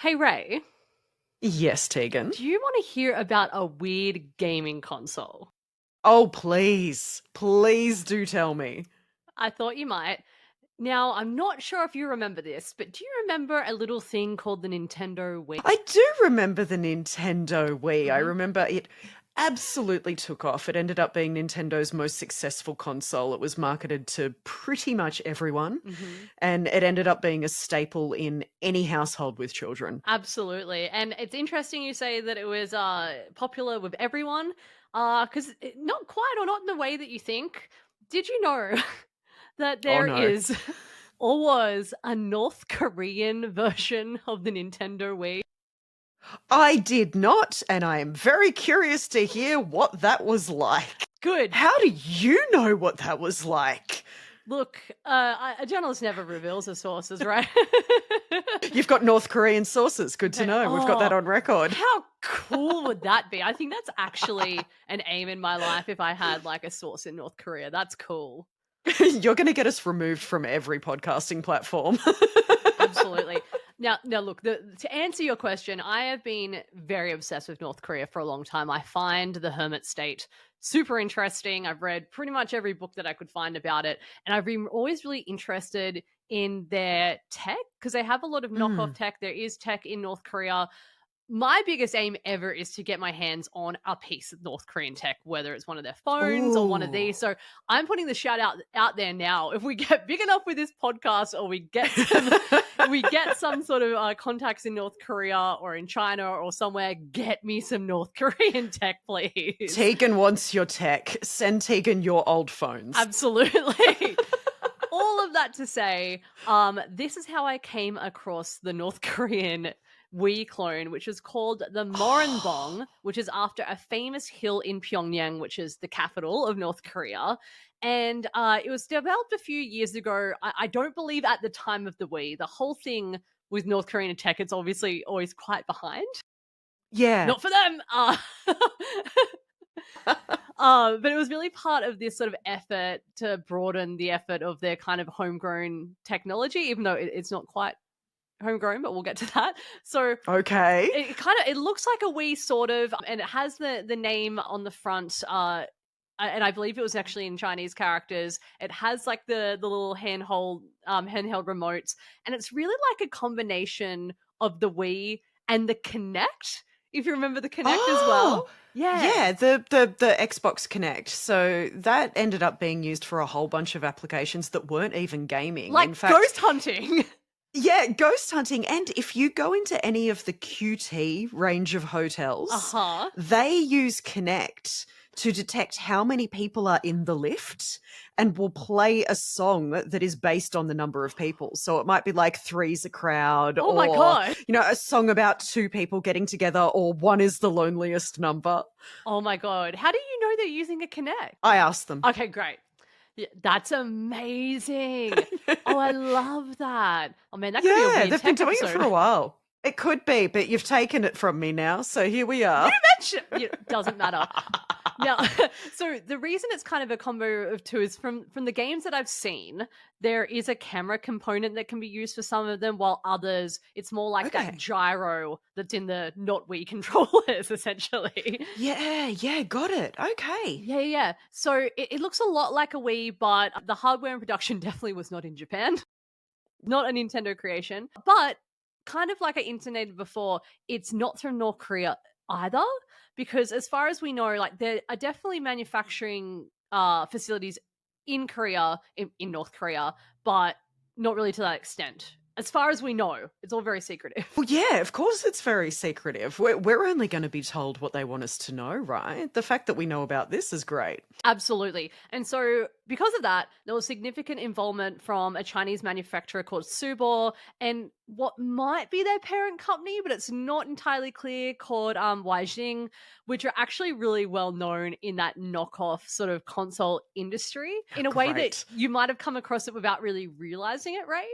Hey Ray, Yes, Tegan. do you want to hear about a weird gaming console? Oh, please. Please do tell me. I thought you might. Now, I'm not sure if you remember this, but do you remember a little thing called the Nintendo Wii? I do remember the Nintendo Wii. I hmm remember it absolutely took off. It ended up being Nintendo's most successful console. It was marketed to pretty much everyone, hmm and it ended up being a staple in any household with children. Absolutely. And it's interesting you say that it was popular with everyone, because not quite or not in the way that you think. Did you know that Oh there no. is or was a North Korean version of the Nintendo Wii? I did not, and I am very curious to hear what that was like. Good. How do you know what that was like? Look, a journalist never reveals her sources, right? You've got North Korean sources. Good to And know. We've got that oh, on record. how cool would that be? I think that's actually an aim in my life if I had like a source in North Korea. That's cool. You're going to get us removed from every podcasting platform. Absolutely. Now, look. To answer your question, I have been very obsessed with North Korea for a long time. I find the hermit state super interesting. I've read pretty much every book that I could find about it, and I've been always really interested in their tech because they have a lot of knockoff Mm. tech. There is tech in North Korea. My biggest aim ever is to get my hands on a piece of North Korean tech, whether it's one of their phones or one of Ooh. these. So I'm putting the shout out there now. If we get big enough with this podcast, or we get some sort of contacts in North Korea or in China or somewhere, get me some North Korean tech, please. Tegan wants your tech. Send Tegan your old phones. Absolutely. All of that to say, this is how I came across the North Korean Wii clone, which is called the Moranbong, which is after a famous hill in Pyongyang, which is the capital of North Korea. And it was developed a few years ago. I don't believe at the time of the Wii. The whole thing with North Korean tech, it's obviously always quite behind. Yeah. Not for them. But it was really part of this sort of effort to broaden the effort of their kind of homegrown technology, even though it's not quite homegrown, but we'll get to that. So Okay. it looks like a Wii sort of, and it has the name on the front. And I believe it was actually in Chinese characters. It has like the little handheld remotes, and it's really like a combination of the Wii and the Kinect. If you remember the Kinect as Oh, well, yeah, yeah, the Xbox Connect. So that ended up being used for a whole bunch of applications that weren't even gaming. like In fact, ghost hunting. yeah, ghost hunting. And if you go into any of the QT range of hotels, Uh-huh. they use Connect to detect how many people are in the lift and will play a song that is based on the number of people. So it might be like three's a crowd Oh my or, god. a song about two people getting together or one is the loneliest number. Oh my god. How do you know they're using a Kinect? I asked them. Okay, great. Yeah, that's amazing. Oh, I love that. Oh man, that could be a Yeah, weird they've been tech doing it for episode. a while. It could be, but you've taken it from me now. So here we You are. mentioned it doesn't matter. Now, so the reason it's kind of a combo of two is from the games that I've seen, there is a camera component that can be used for some of them, while others, it's more like that Okay. gyro that's in the not Wii controllers, essentially. Yeah, yeah, got it. Okay. Yeah, yeah. Yeah. So it looks a lot like a Wii, but the hardware and production definitely was not in Japan, not a Nintendo creation. But kind of like I intonated before, it's not from North Korea either, because as far as we know, like there are definitely manufacturing facilities in Korea, in North Korea, but not really to that extent. As far as we know, it's all very secretive. Well, yeah, of course it's very secretive. We're only going to be told what they want us to know, right? The fact that we know about this is great. Absolutely. And so, because of that, there was significant involvement from a Chinese manufacturer called Subo and what might be their parent company, but it's not entirely clear, called Waijing, which are actually really well known in that knockoff sort of console industry in a way that Great. you might have come across it without really realizing it, Ray.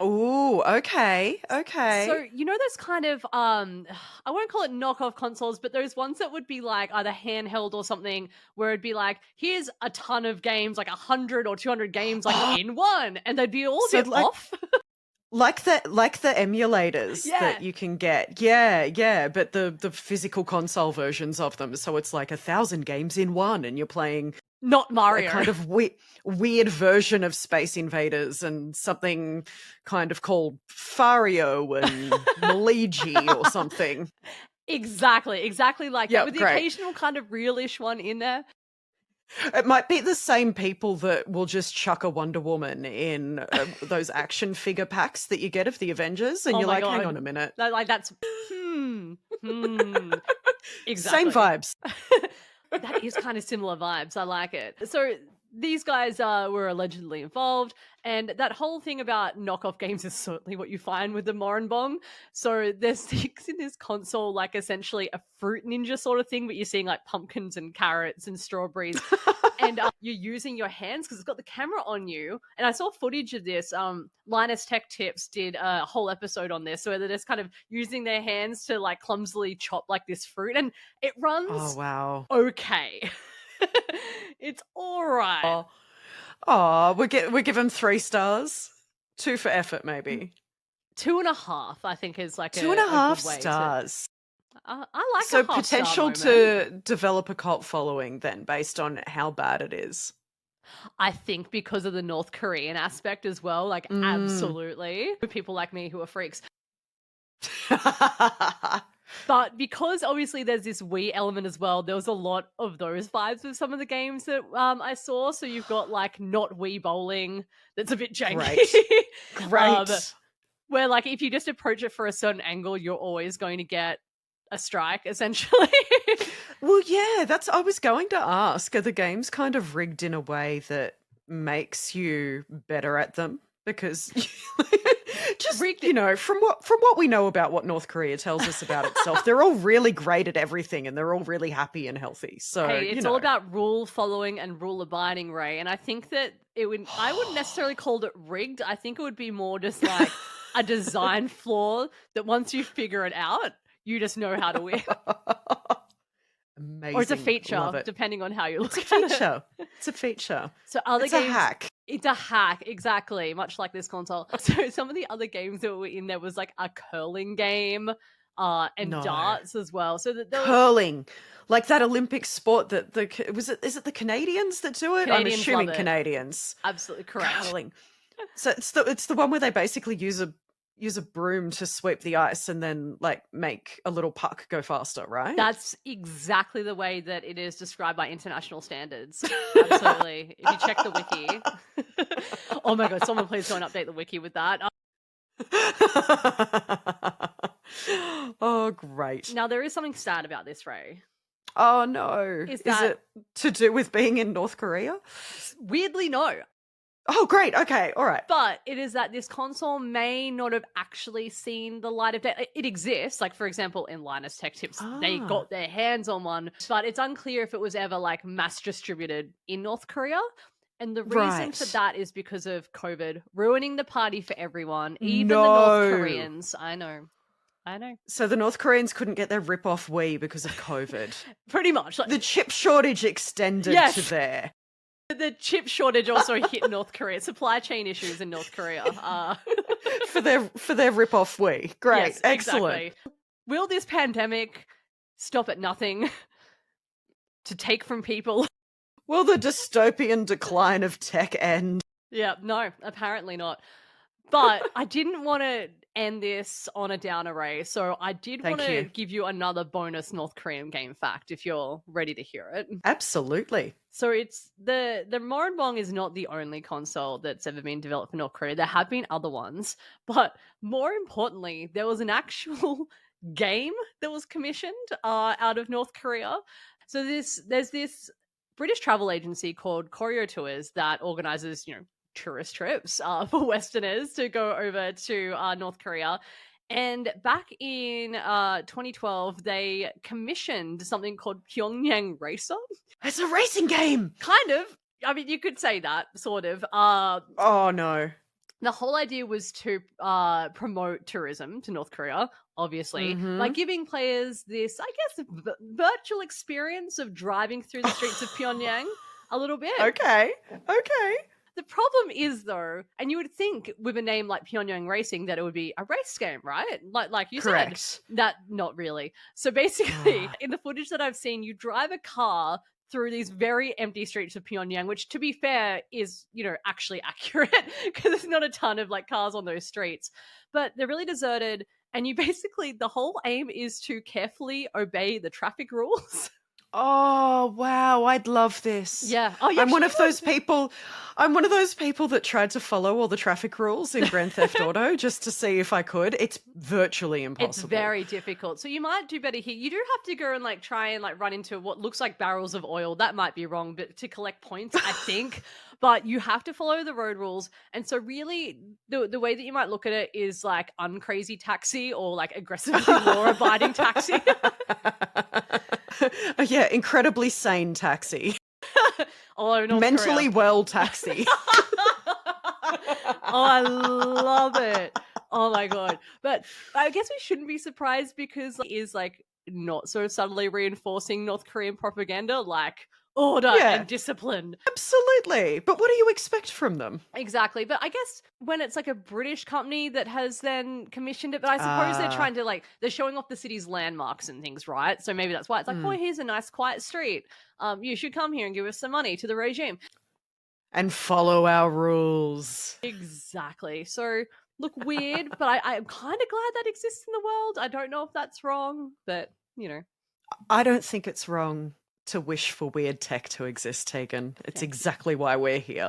Oh, okay. So, Okay. you know those kind of I won't call it knockoff consoles, but those ones that would be like either handheld or something where it'd be like, here's a ton of games, like 100 or 200 games like in one, and they'd be all a So bit like off. Like the emulators Yeah. that you can get. Yeah, but the physical console versions of them. So it's like 1,000 games in one, and you're playing Not a Mario. kind of weird version of Space Invaders and something kind of called Fario and Maligi or something. Exactly like Yep, that, with the great. occasional kind of realish one in there. It might be the same people that will just chuck a Wonder Woman in those action figure packs that you get of the Avengers, and Oh you're my like, hang God. on a minute. That's exactly. Same vibes. That is kind of similar vibes. I like it. So these guys were allegedly involved, and that whole thing about knockoff games is certainly what you find with the Moranbong. So there's things in this console, like essentially a fruit ninja sort of thing, but you're seeing like pumpkins and carrots and strawberries. And you're using your hands because it's got the camera on you. And I saw footage of this. Linus Tech Tips did a whole episode on this, so they're just kind of using their hands to like clumsily chop like this fruit, and it runs Oh, wow. okay. It's all right. Oh, we give them 3 stars. 2 for effort, maybe. 2.5, I think, is like 2.5 a good way stars. I like So a half star potential moment. to develop a cult following then, based on how bad it is. I think because of the North Korean aspect as well, like absolutely. With people like me who are freaks. But because obviously there's this Wii element as well, there was a lot of those vibes with some of the games that I saw. So you've got like not Wii bowling that's a bit janky. Great. Where like if you just approach it for a certain angle, you're always going to get a strike, essentially. Well, yeah, I was going to ask, are the games kind of rigged in a way that makes you better at them? Because just Rigged- you know, from what we know about what North Korea tells us about itself, they're all really great at everything, and they're all really happy and healthy. So Hey, it's you know. all about rule following and rule abiding, Ray. And I think that I wouldn't necessarily call it rigged. I think it would be more just like a design flaw that once you figure it out, you just know how to win. Amazing. Or it's a feature, Love it. depending on how you look It's a at it. feature. It's a feature. So other It's games, a hack. It's a hack, exactly, much like this console. So some of the other games that were in there was like a curling game, and No. darts as well. So that there was Curling, like that Olympic sport that is it the Canadians that do it? Canadians I'm assuming love it. Canadians. absolutely correct. Curling. So it's the one where they basically use a broom to sweep the ice and then like make a little puck go faster, right? That's exactly the way that it is described by international standards. Absolutely. If you check the wiki. Oh my God, someone please go and update the wiki with that. Oh, great. Now, there is something sad about this, Ray. Oh no. Is Is that- it to do with being in North Korea? Weirdly, no. Oh, great. Okay. All right. But it is that this console may not have actually seen the light of day. It exists, like for example, in Linus Tech Tips, they Ah. got their hands on one, but it's unclear if it was ever like mass distributed in North Korea. And the reason for Right. that is because of COVID ruining the party for everyone, even the No. North Koreans. I know. So the North Koreans couldn't get their rip-off Wii because of COVID. Pretty much. Like, The chip shortage extended Yes. to there. the chip shortage also hit North Korea. Supply chain issues in North Korea. for their rip-off Wii. Great. Yes, Excellent. exactly. Will this pandemic stop at nothing to take from people? Will the dystopian decline of tech end? Yeah, no, apparently not. But I didn't want to end this on a downer, Ray, so I did Thank want to you. give you another bonus North Korean game fact if you're ready to hear it. Absolutely. So it's the Moranbong is not the only console that's ever been developed for North Korea. There have been other ones, but more importantly, there was an actual game that was commissioned out of North Korea. So there's this British travel agency called Koryo Tours that organizes, tourist trips for Westerners to go over to North Korea. And back in 2012, they commissioned something called Pyongyang Racer. It's a racing game. Kind of. I mean, you could say that, sort of. Oh no. The whole idea was to promote tourism to North Korea, obviously, by Mhm. giving players this, I guess, virtual experience of driving through the streets of Pyongyang a little bit. Okay. The The problem is, though, and you would think with a name like Pyongyang Racing that it would be a race game, right? Like you Correct. said, that not really. So basically, in the footage that I've seen, you drive a car through these very empty streets of Pyongyang, which, to be fair, is, you know, actually accurate because there's not a ton of like cars on those streets, but they're really deserted. And you basically, the whole aim is to carefully obey the traffic rules. Oh, wow. I'd love this. Yeah. Oh, I'm one of those people. I'm one of those people that tried to follow all the traffic rules in Grand Theft Auto just to see if I could. It's virtually impossible. It's very difficult. So you might do better here. You do have to go and like try and like run into what looks like barrels of oil. That might be wrong, but to collect points, I think. But you have to follow the road rules. And so really the way that you might look at it is like uncrazy taxi or like aggressively law-abiding taxi. Yeah, incredibly sane taxi. Oh, North mentally Korea. well taxi. Oh, I love it. Oh my god. But I guess we shouldn't be surprised because it is like not so subtly reinforcing North Korean propaganda, like order and discipline. Absolutely. But what do you expect from them? Exactly. But I guess when it's like a British company that has then commissioned it, but I suppose they're trying to like, they're showing off the city's landmarks and things, right? So maybe that's why it's like, oh, here's a nice quiet street. You should come here and give us some money to the regime. And follow our rules. Exactly. So look, weird, but I'm kind of glad that exists in the world. I don't know if that's wrong, but you know. I don't think it's wrong to wish for weird tech to exist, Tegan. It's exactly why we're here.